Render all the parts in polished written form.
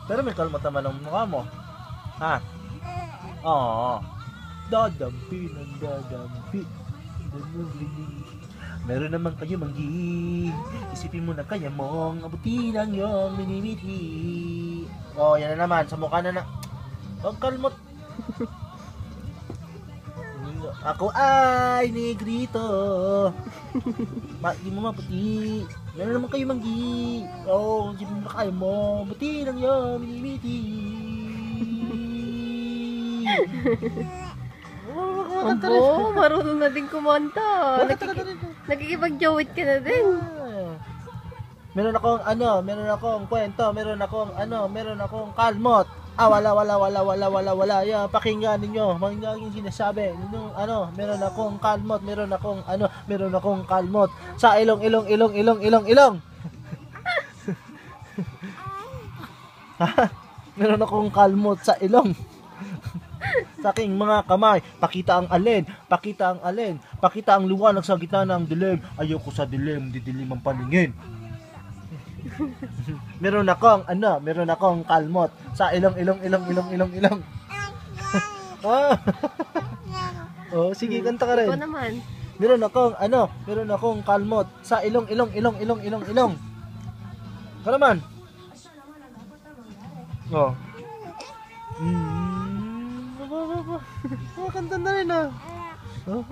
Pero may kalmot naman ang mukha mo. Ha? Oo. Dadampi ng dadampi. Meron naman kayo manggi. Isipin mo na kaya mong abutin ang iyong minimithi. Oh, yan na naman. Sa mukha na na. Huwag kalmot. Ako ay negrito. Di mo maputi. Meron naman kayo manggi. Oh, isipin mo na kaya mo abutin ang iyong minimithi. Abo, marunong na din kumanta. Nakikipag-jowit ka na din. Meron akong kwento, meron akong kalmot. Wala. Yeah, pakinggan ninyo, mga yung sinasabi. Meron akong kalmot, meron akong kalmot. Sa ilong. Meron akong kalmot sa ilong. Sa aking mga kamay, pakita ang liwanag sa gitna ng dilim. Ayoko sa dilim, didilim ang paningin. meron akong kalmot sa ilong. Oh, sige, kanta ka rin. Ikaw naman. Meron akong kalmot sa ilong. Ka naman. Oh. Kanta na rin ah. Oh,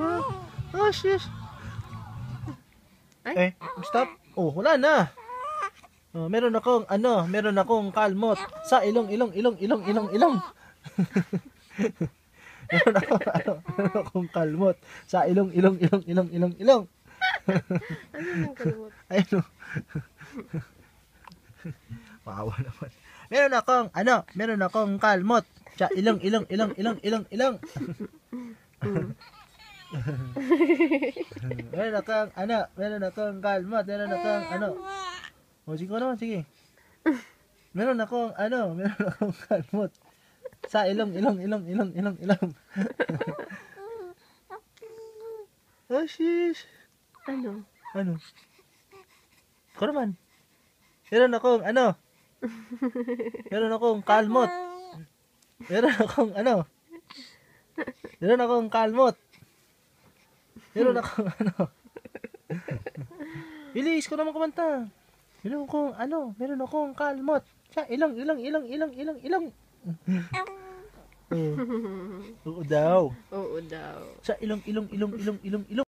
shish. Stop. Oh, wala na. Oh, meron akong kalmot sa ilong. Meron akong kalmot sa ilong. Ano yung kalmot? Ayun. Maawa naman. Meron akong kalmot sa ilong. Meron akong kalmot, O, sige naman, sige. Meron akong kalmot sa ilong. Oh, shish. Ano? Ikaw naman. Meron akong kalmot. Meron akong kalmot. Bilis ko naman kumanta. Meron akong kalmot sa ilong. Oo daw. Oo daw. Sa ilong.